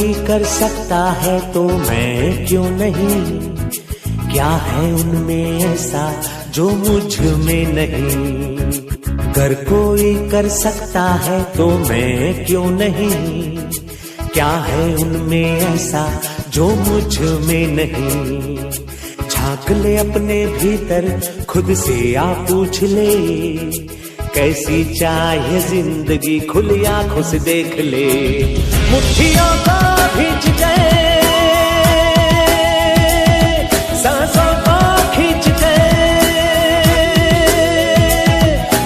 कोई कर सकता है तो मैं क्यों नहीं, क्या है उनमें ऐसा जो मुझ में नहीं। अगर कोई कर सकता है तो मैं क्यों नहीं, क्या है उनमें ऐसा जो मुझ में नहीं। झांक ले अपने भीतर खुद से आ पूछ ले, कैसी चाहे जिंदगी खुली आंखों से देख ले। मुट्ठियों को भींच गए, सांसों को खींच गए,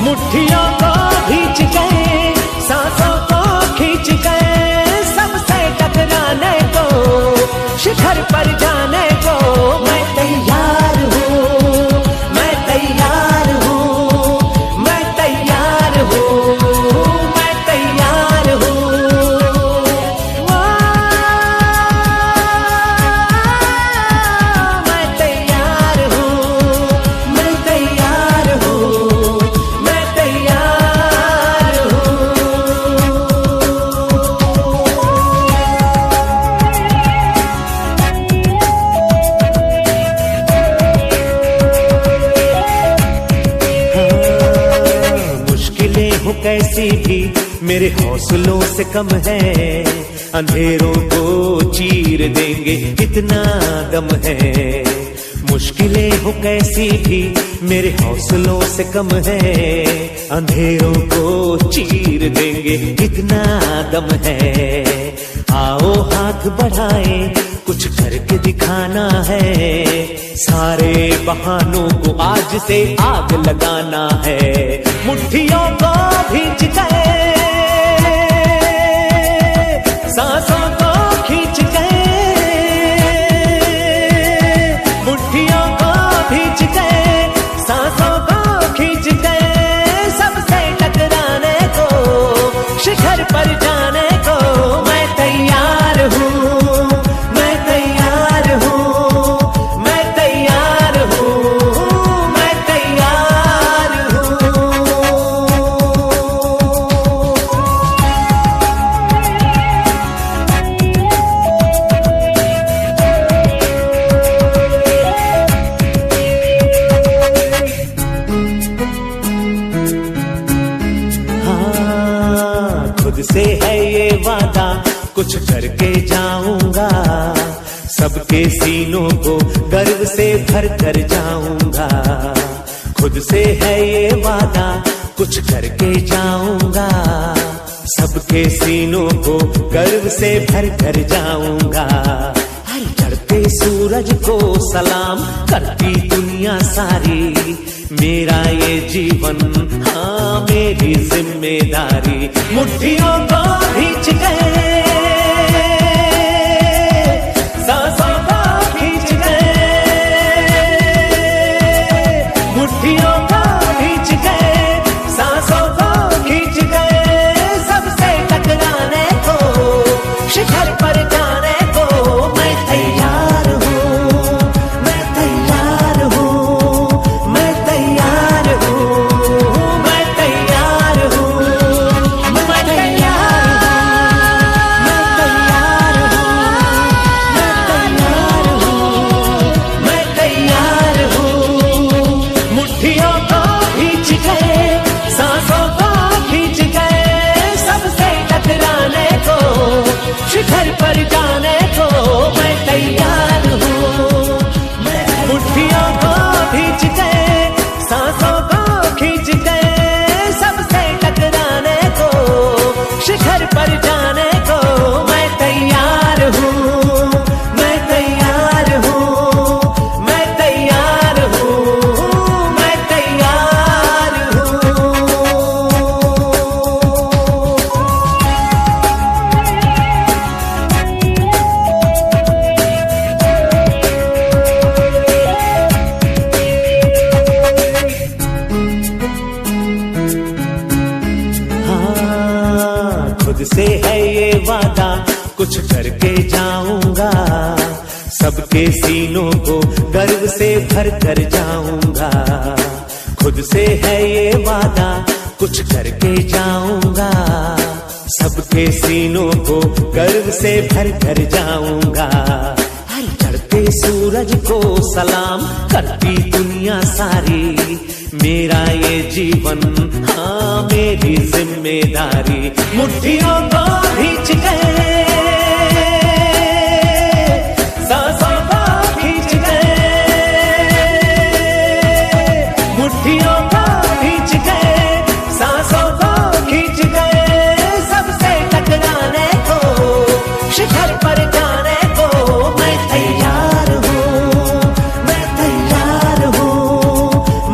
मुट्ठियों को भींच गए, सांसों को खींच गए। सबसे टकराने को, शिखर पर जाने को मैं तैयार हूँ, मैं तैयार हूँ, मैं तैयार हूँ, मैं तैयार हूँ। मैं तैयार हूँ, मैं तैयार हूँ, मैं तैयार हूँ। मुश्किलें हो कैसी भी मेरे हौसलों से कम है, अंधेरों को चीर देंगे इतना दम है। मुश्किलें हो कैसी भी मेरे हौसलों से कम है, अंधेरों को चीर देंगे इतना दम है। आओ हाथ बढ़ाए, कुछ करके दिखाना है, सारे बहानों को आज से आग लगाना है। मुट्ठियों को भींच गए, सांसों को खींच गए, मुट्ठियों को भींच गए, सांसों को खींच गए। सबसे टकराने को, शिखर पर जाने को मैं तैयार हूँ, मैं तैयार हूँ, मैं तैयार हूँ, मैं तैयार हूँ। हाँ, खुद से है ये वादा, कुछ करके जाऊंगा, सबके सीनों को गर्व से भर कर जाऊंगा। खुद से है ये वादा, कुछ करके जाऊंगा, सबके सीनों को गर्व से भर कर जाऊंगा। हर चढ़ते सूरज को सलाम करती दुनिया सारी, मेरा ये जीवन हाँ मेरी जिम्मेदारी। मुट्ठियों को भींच गए, सांसों को खींच गए, मुट्ठियों को भींच गए, सांसों को खींच गए। सबसे टकराने को, शिखर पर जाने को मैं तैयार हूँ, मैं तैयार हूँ, मैं तैयार हूँ, मैं तैयार हूँ, मैं तैयार हूँ, मैं तैयार हूँ। मुट्ठियों को भींच गए, सांसों को खींच गए, सबसे टकराने को, शिखर पर जाने को मैं तैयार हूँ। मुट्ठियों को भींच गए, सांसों को खींच गए, सबसे टकराने को, शिखर पर जाने को मैं तैयार हूँ, मैं तैयार हूँ, मैं तैयार हूँ, मैं तैयार हूँ। हाँ, खुद से है ये वादा, कुछ करके जाऊंगा, सबके सीनों को गर्व से भर कर जाऊंगा। खुद से है ये वादा, कुछ करके जाऊंगा, सबके सीनों को गर्व से भर कर जाऊंगा। हर चढ़ते सूरज को सलाम करती दुनिया सारी, मेरा ये जीवन हाँ मेरी जिम्मेदारी। मुट्ठियों को खींच गए, सांसों को खींच गए, मुट्ठियों को खींच गए, सांसों को खींच गए, सबसे टकराने को, शिखर पर जाने को मैं तैयार हूँ, मैं तैयार हूँ,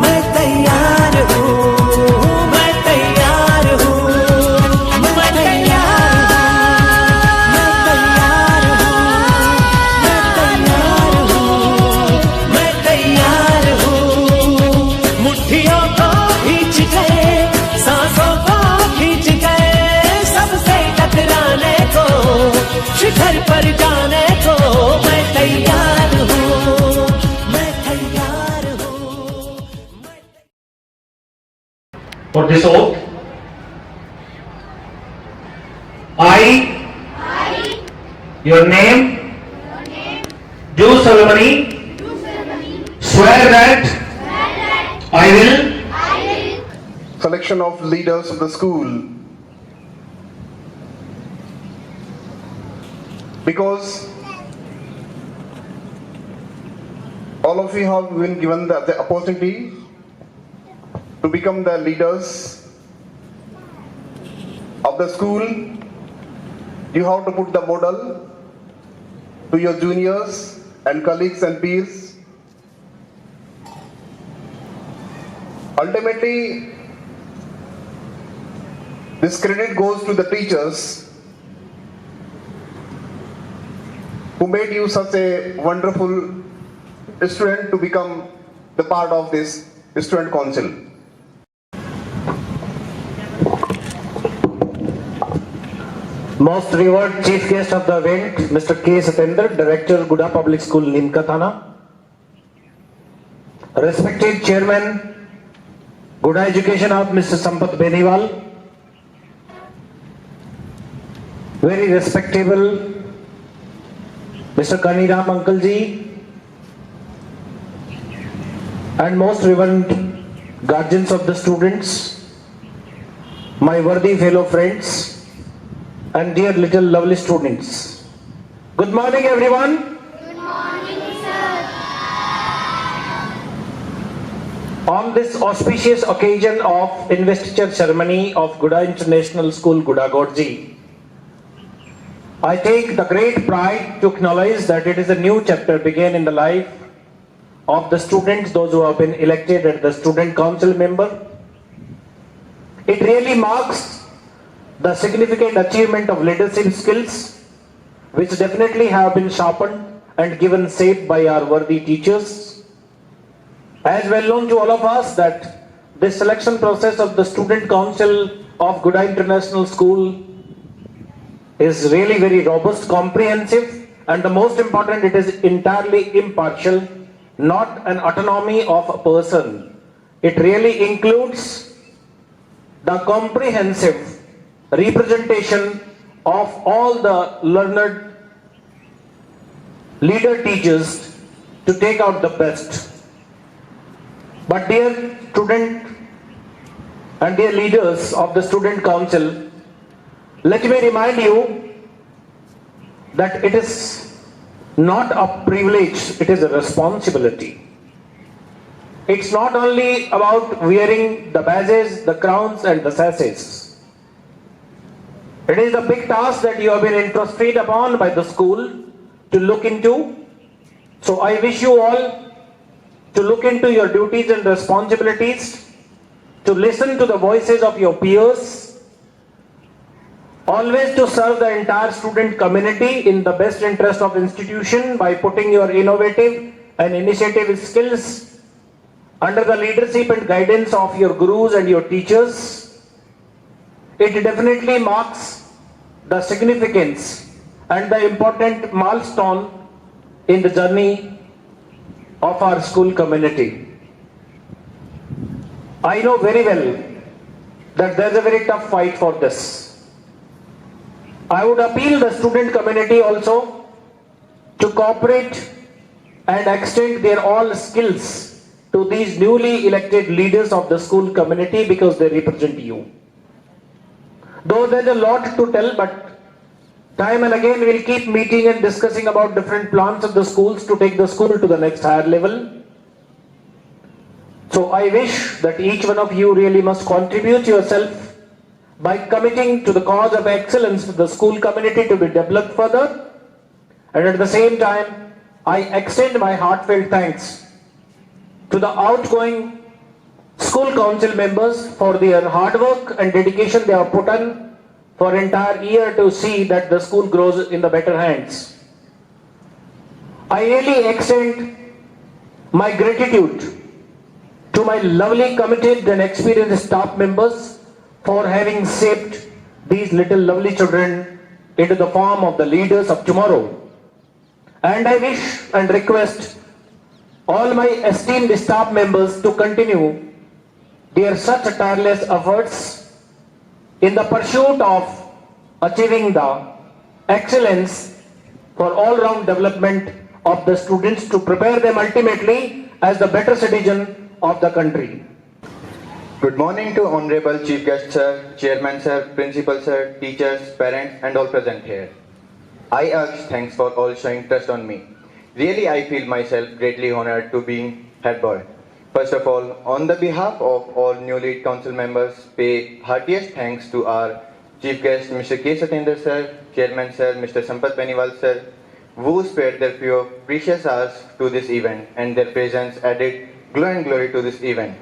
मैं तैयार हूँ, मैं तैयार हूँ, मैं तैयार हूँ, मैं तैयार हूँ। मुट्ठियों को खींच गए, सांसों को खींच गए, सबसे टकराने को, शिखर पर जाने को मैं तैयार हूँ, मैं तैयार हूँ। For this oath, I, your name, do solemnly swear that I will selection of leaders of the school. Because all of you have been given the opportunity to become the leaders of the school, you have to put the model to your juniors and colleagues and peers. Ultimately, this credit goes to the teachers who made you such a wonderful student to become the part of this student council. Most revered chief guest of the event, Mr. K. Satendra, Director, Guda Public School, Nimka Thana. Respected Chairman, Guda Education Hub, Mr. Sampath Beniwal. Very respectable Mr. Kaniram Uncle Ji. And most reverend guardians of the students, my worthy fellow friends, and dear little lovely students. Good morning, everyone. Good morning, sir. On this auspicious occasion of investiture ceremony of Guda International School, Guda Godji, I take the great pride to acknowledge that it is a new chapter began in the life of the students, those who have been elected as the student council member. It really marks the significant achievement of leadership skills, which definitely have been sharpened and given shape by our worthy teachers. As well known to all of us that this selection process of the student council of Guda International School is really very robust, comprehensive, and the most important, it is entirely impartial, not an autonomy of a person. It really includes the comprehensive representation of all the learned leader teachers to take out the best. But dear student and dear leaders of the student council, let me remind you that it is not a privilege, it is a responsibility. It's not only about wearing the badges, the crowns and the sashes. It is a big task that you have been entrusted upon by the school to look into. So I wish you all to look into your duties and responsibilities, to listen to the voices of your peers, always to serve the entire student community in the best interest of institution by putting your innovative and initiative skills under the leadership and guidance of your gurus and your teachers. It definitely marks the significance and the important milestone in the journey of our school community. I know very well that there's a very tough fight for this. I would appeal the student community also to cooperate and extend their all skills to these newly elected leaders of the school community because they represent you. Though there's a lot to tell, but time and again we'll keep meeting and discussing about different plans of the schools to take the school to the next higher level. So I wish that each one of you really must contribute yourself by committing to the cause of excellence for the school community to be developed further. And at the same time, I extend my heartfelt thanks to the outgoing school council members for their hard work and dedication they have put on for entire year to see that the school grows in the better hands. I really extend my gratitude to my lovely, committed and experienced staff members for having shaped these little lovely children into the form of the leaders of tomorrow. And I wish and request all my esteemed staff members to continue their such tireless efforts in the pursuit of achieving the excellence for all-round development of the students to prepare them ultimately as the better citizen of the country. Good morning to Honorable Chief Guest Sir, Chairman Sir, Principal Sir, teachers, parents and all present here. I urge thanks for all showing trust on me. Really, I feel myself greatly honored to being head boy. First of all, on the behalf of all newly council members, pay heartiest thanks to our Chief Guest Mr. K. Satendra Sir, Chairman Sir, Mr. Sampath Beniwal Sir, who spared their few precious hours to this event and their presence added glow and glory to this event.